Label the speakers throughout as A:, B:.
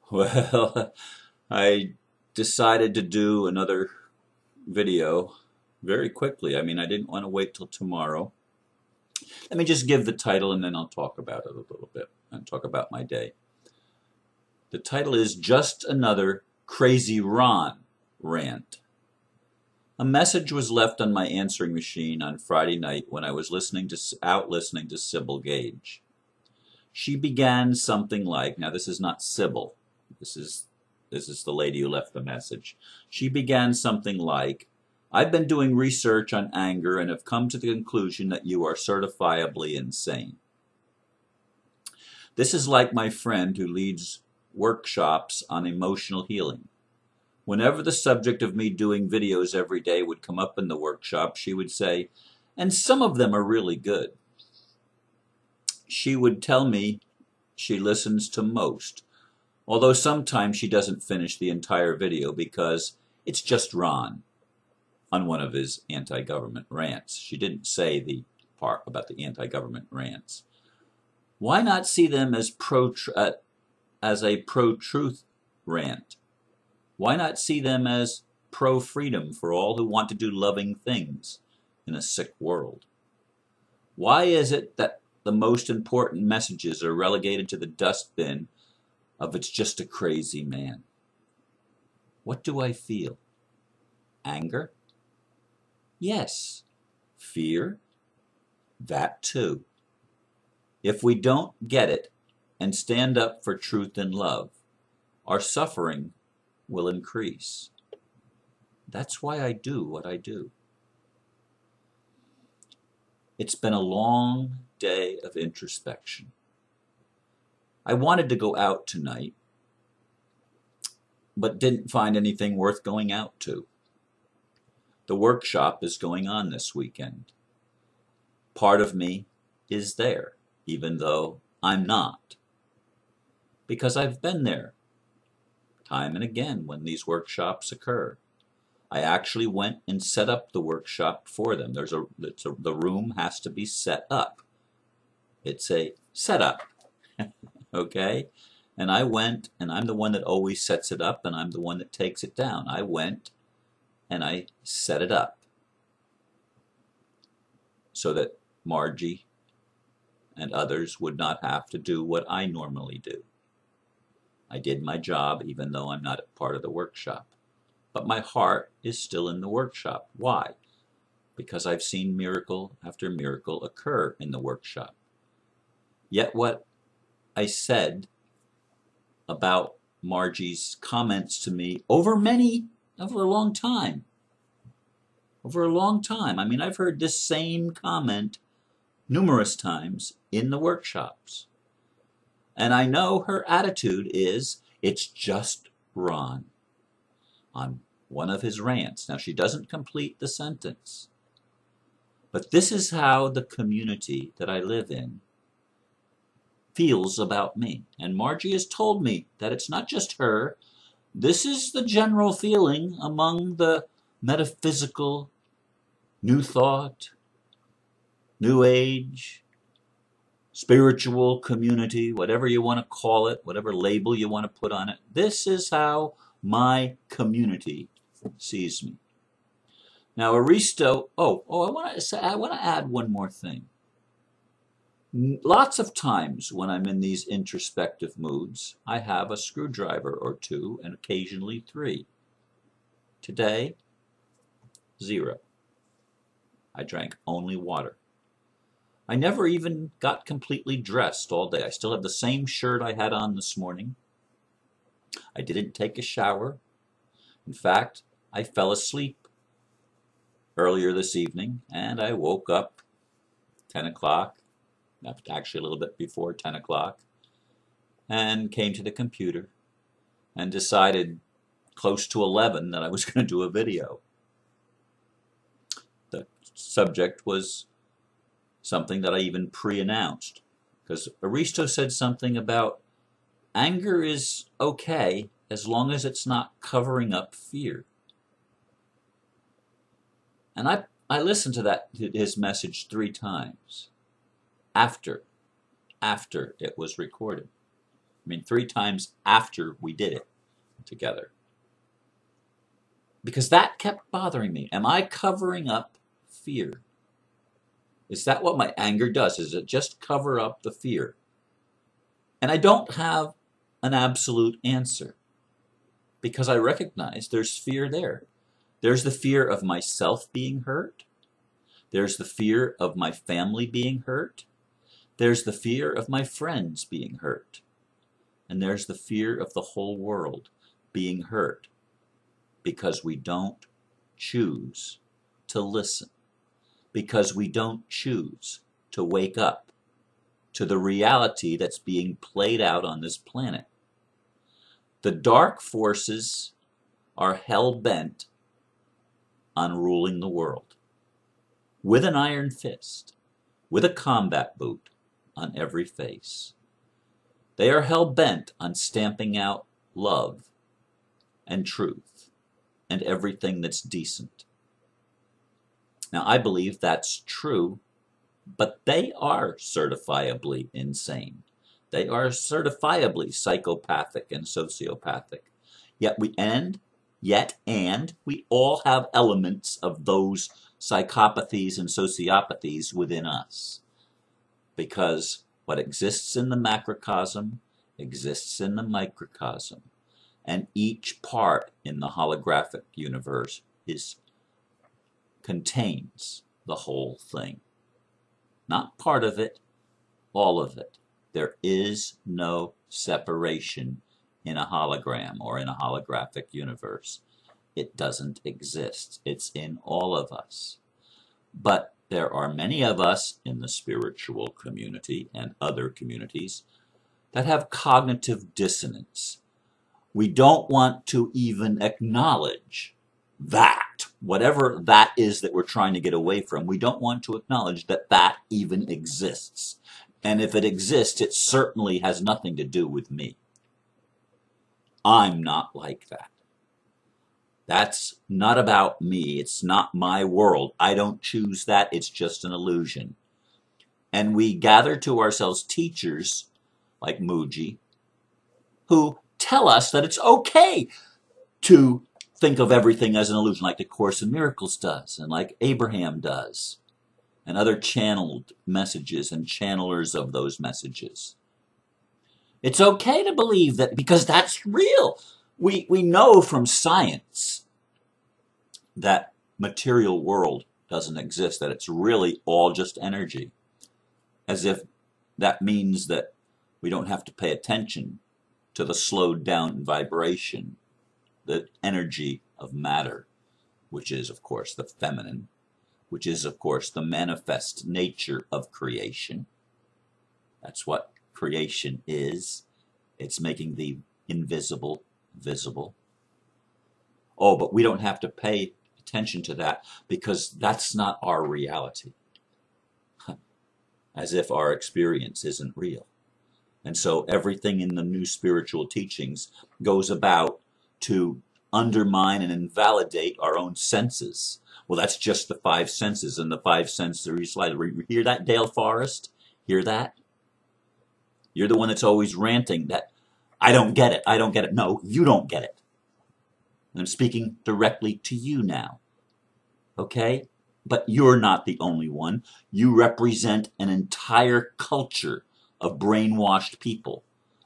A: Well, I decided to do another video very quickly. I mean, I didn't want to wait till tomorrow. Let me just give the title and then I'll talk about it a little bit and talk about my day. The title is Just Another Crazy Ron Rant. A message was left on my answering machine on Friday night when I was listening to Sybil Gage. She began something like, now this is not Sybil, this is the lady who left the message. She began something like, I've been doing research on anger and have come to the conclusion that you are certifiably insane. This is like my friend who leads workshops on emotional healing. Whenever the subject of me doing videos every day would come up in the workshop, she would say, and some of them are really good. She would tell me she listens to most, although sometimes she doesn't finish the entire video because it's just Ron on one of his anti-government rants. She didn't say the part about the anti-government rants. Why not see them as a pro-truth rant? Why not see them as pro-freedom for all who want to do loving things in a sick world? Why is it that the most important messages are relegated to the dustbin of it's just a crazy man? What do I feel? Anger? Yes. Fear? That too. If we don't get it and stand up for truth and love, our suffering will increase. That's why I do what I do. It's been a long day of introspection. I wanted to go out tonight, but didn't find anything worth going out to. The workshop is going on this weekend. Part of me is there, even though I'm not, because I've been there time and again when these workshops occur. I actually went and set up the workshop for them. The room has to be set up. It's a setup, okay? And I went, and I'm the one that always sets it up, and I'm the one that takes it down. I went and I set it up so that Margie and others would not have to do what I normally do. I did my job even though I'm not a part of the workshop. But my heart is still in the workshop. Why? Because I've seen miracle after miracle occur in the workshop. Yet what I said about Margie's comments to me over a long time. I mean, I've heard this same comment numerous times in the workshops. And I know her attitude is, it's just Ron on one of his rants. Now, she doesn't complete the sentence. But this is how the community that I live in feels about me. And Margie has told me that it's not just her. This is the general feeling among the metaphysical, New Thought, New Age, spiritual community, whatever you want to call it, whatever label you want to put on it. This is how my community sees me. Now, Aristo, I want to add one more thing. Lots of times when I'm in these introspective moods, I have a screwdriver or two and occasionally three. Today, 0. I drank only water. I never even got completely dressed all day. I still have the same shirt I had on this morning. I didn't take a shower. In fact, I fell asleep earlier this evening and I woke up 10 o'clock, actually a little bit before 10 o'clock, and came to the computer and decided close to 11 that I was going to do a video. The subject was something that I even pre-announced, because Aristo said something about anger is okay as long as it's not covering up fear. And I listened to his message 3 times after it was recorded. I mean, 3 times after we did it together. Because that kept bothering me. Am I covering up fear? Is that what my anger does? Is it just cover up the fear? And I don't have an absolute answer, because I recognize there's fear there. There's the fear of myself being hurt. There's the fear of my family being hurt. There's the fear of my friends being hurt. And there's the fear of the whole world being hurt, because we don't choose to listen, because we don't choose to wake up to the reality that's being played out on this planet. The dark forces are hell-bent on ruling the world, with an iron fist, with a combat boot on every face. They are hell-bent on stamping out love and truth and everything that's decent. Now, I believe that's true, but they are certifiably insane. They are certifiably psychopathic and sociopathic. Yet we all have elements of those psychopathies and sociopathies within us. Because what exists in the macrocosm exists in the microcosm. And each part in the holographic universe contains the whole thing. Not part of it, all of it. There is no separation in a hologram or in a holographic universe. It doesn't exist. It's in all of us. But there are many of us in the spiritual community and other communities that have cognitive dissonance. We don't want to even acknowledge that, whatever that is that we're trying to get away from, we don't want to acknowledge that that even exists. And if it exists, it certainly has nothing to do with me. I'm not like that. That's not about me. It's not my world. I don't choose that. It's just an illusion. And we gather to ourselves teachers like Muji who tell us that it's okay to think of everything as an illusion, like the Course in Miracles does, and like Abraham does, and other channeled messages and channelers of those messages. It's okay to believe that, because that's real. We know from science that material world doesn't exist, that it's really all just energy. As if that means that we don't have to pay attention to the slowed down vibration, the energy of matter, which is, of course, the feminine, which is, of course, the manifest nature of creation. That's what creation is. It's making the invisible visible. Oh, but we don't have to pay attention to that because that's not our reality. As if our experience isn't real. And so everything in the new spiritual teachings goes about to undermine and invalidate our own senses. Well, that's just the 5 senses and the 5 sensory slide. Hear that, Dale Forrest? Hear that? You're the one that's always ranting that, I don't get it, I don't get it. No, you don't get it. And I'm speaking directly to you now. Okay? But you're not the only one. You represent an entire culture of brainwashed people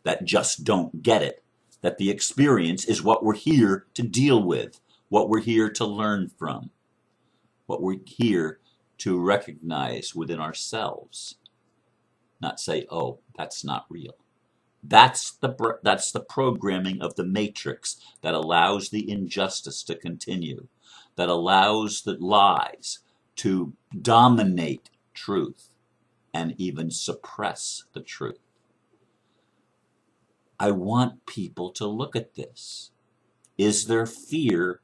A: that just don't get it. That the experience is what we're here to deal with, what we're here to learn from, what we're here to recognize within ourselves. Not say, oh, that's not real. That's the programming of the matrix that allows the injustice to continue, that allows the lies to dominate truth and even suppress the truth. I want people to look at this. Is there fear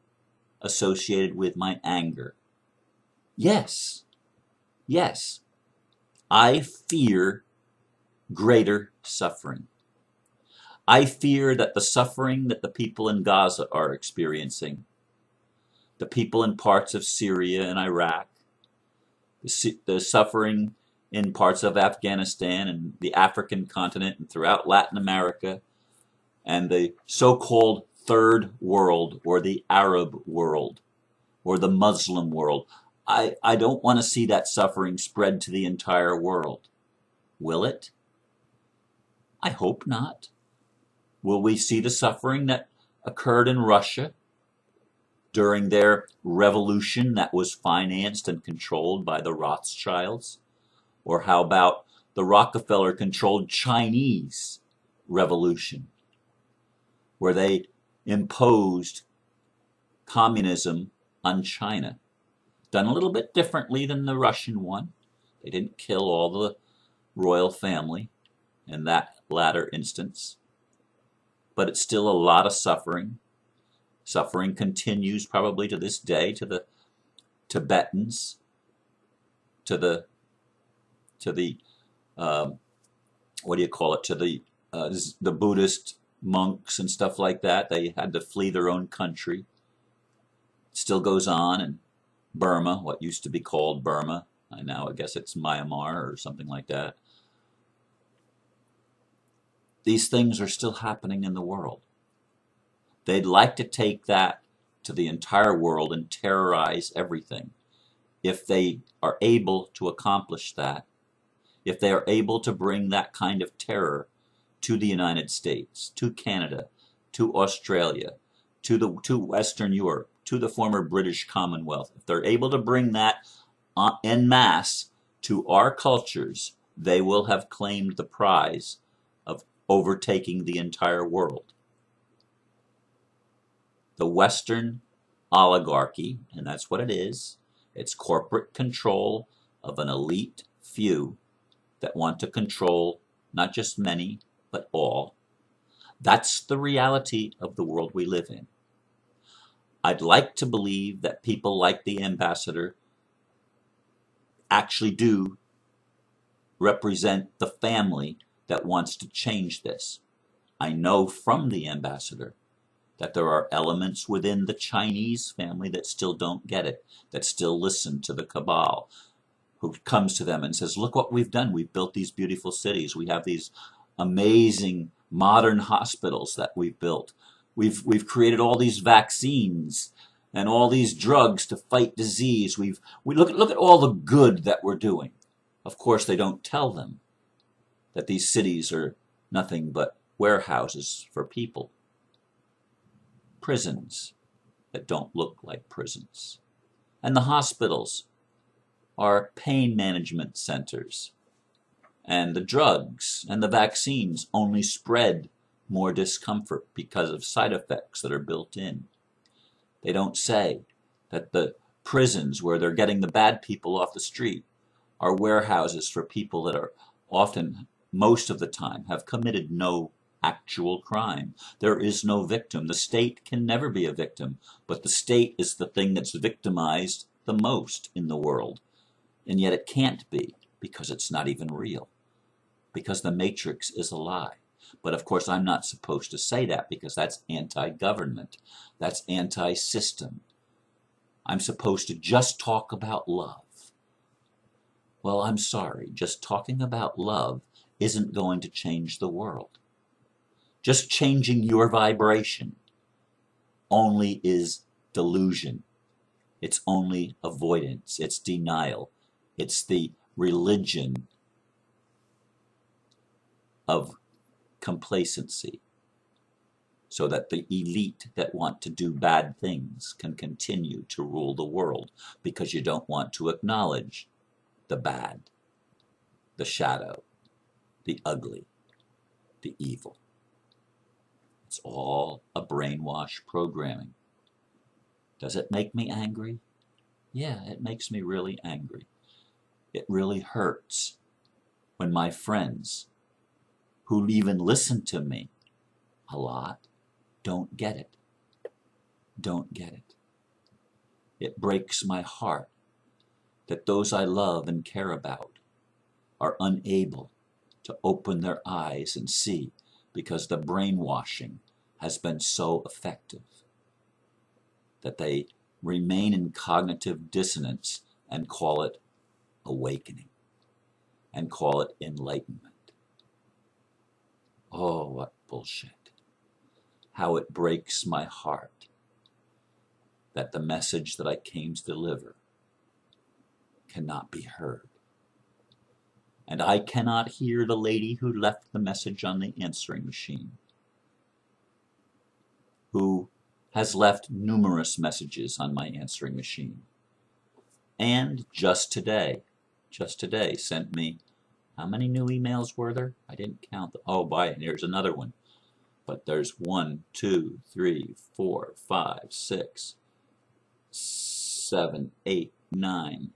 A: associated with my anger? Yes. Yes. I fear greater suffering. I fear that the suffering that the people in Gaza are experiencing, the people in parts of Syria and Iraq, the suffering in parts of Afghanistan and the African continent and throughout Latin America and the so-called third world or the Arab world or the Muslim world. I don't want to see that suffering spread to the entire world. Will it? I hope not. Will we see the suffering that occurred in Russia during their revolution that was financed and controlled by the Rothschilds? Or how about the Rockefeller-controlled Chinese revolution, where they imposed communism on China? Done a little bit differently than the Russian one. They didn't kill all the royal family in that latter instance. But it's still a lot of suffering. Suffering continues probably to this day to the Tibetans, to the what do you call it, to the Buddhist monks and stuff like that. They had to flee their own country. It still goes on in Burma, what used to be called Burma. Now I guess it's Myanmar or something like that. These things are still happening in the world. They'd like to take that to the entire world and terrorize everything. If they are able to accomplish that, if they are able to bring that kind of terror to the United States, to Canada, to Australia, to Western Europe, to the former British Commonwealth, if they're able to bring that en masse to our cultures, they will have claimed the prize of overtaking the entire world. The Western oligarchy, and that's what it is, it's corporate control of an elite few that want to control not just many, but all. That's the reality of the world we live in. I'd like to believe that people like the ambassador actually do represent the family that wants to change this. I know from the ambassador that there are elements within the Chinese family that still don't get it, that still listen to the cabal, who comes to them and says, look what we've done. We've built these beautiful cities. We have these amazing modern hospitals that we've built. We've created all these vaccines and all these drugs to fight disease. We look at all the good that we're doing. Of course, they don't tell them that these cities are nothing but warehouses for people. Prisons that don't look like prisons. And the hospitals are pain management centers. And the drugs and the vaccines only spread more discomfort because of side effects that are built in. They don't say that the prisons where they're getting the bad people off the street are warehouses for people that are often, most of the time, have committed no actual crime. There is no victim. The state can never be a victim, but the state is the thing that's victimized the most in the world. And yet it can't be, because it's not even real, because the matrix is a lie. But of course I'm not supposed to say that, because that's anti-government, that's anti-system. I'm supposed to just talk about love. Well, I'm sorry, just talking about love isn't going to change the world. Just changing your vibration only is delusion. It's only avoidance. It's denial. It's the religion of complacency, so that the elite that want to do bad things can continue to rule the world, because you don't want to acknowledge the bad, the shadow, the ugly, the evil. It's all a brainwash programming. Does it make me angry? Yeah, it makes me really angry. It really hurts when my friends, who even listen to me a lot, don't get it. Don't get it. It breaks my heart that those I love and care about are unable to open their eyes and see, because the brainwashing has been so effective that they remain in cognitive dissonance and call it awakening. and call it enlightenment. Oh, what bullshit. How it breaks my heart that the message that I came to deliver cannot be heard. And I cannot hear the lady who left the message on the answering machine, who has left numerous messages on my answering machine. And just today sent me, how many new emails were there? I didn't count them. Oh, and here's another one. But there's 1, 2, 3, 4, 5, 6, 7, 8, 9,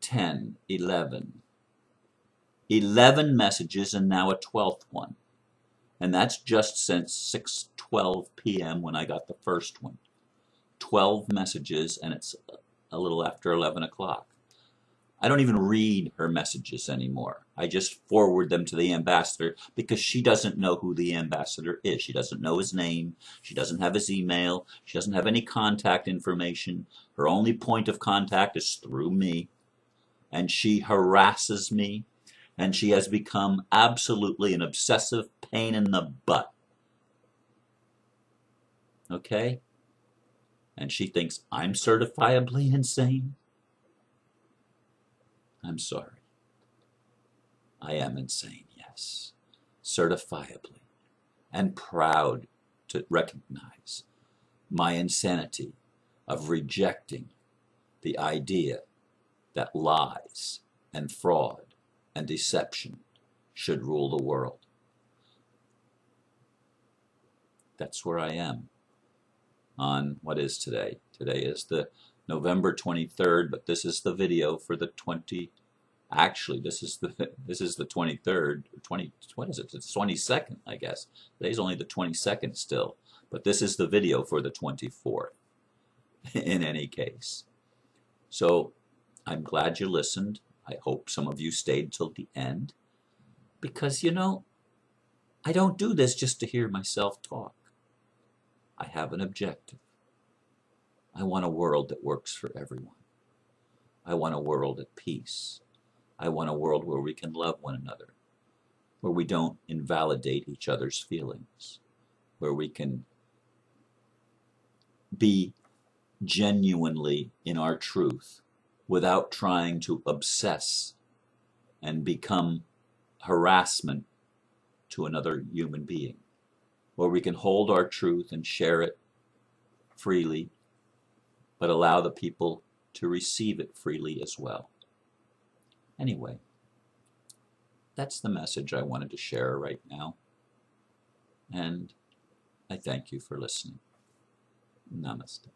A: 10, 11. 11 messages and now a 12th one. And that's just since 6:12 p.m. when I got the first one. 12 messages, and it's a little after 11 o'clock. I don't even read her messages anymore. I just forward them to the ambassador because she doesn't know who the ambassador is. She doesn't know his name. She doesn't have his email. She doesn't have any contact information. Her only point of contact is through me. And she harasses me. And she has become absolutely an obsessive pain in the butt. Okay? And she thinks I'm certifiably insane. I'm sorry. I am insane, yes. Certifiably. And proud to recognize my insanity of rejecting the idea that lies and fraud and deception should rule the world. That's where I am on what is today. Today is the November 23rd, but this is the video for the actually this is the 23rd, what is it? It's 22nd, I guess. Today's only the 22nd still, but this is the video for the 24th in any case. So I'm glad you listened. I hope some of you stayed till the end, because, you know, I don't do this just to hear myself talk. I have an objective. I want a world that works for everyone. I want a world at peace. I want a world where we can love one another, where we don't invalidate each other's feelings, where we can be genuinely in our truth without trying to obsess and become harassment to another human being, where we can hold our truth and share it freely, but allow the people to receive it freely as well. Anyway, that's the message I wanted to share right now, and I thank you for listening. Namaste.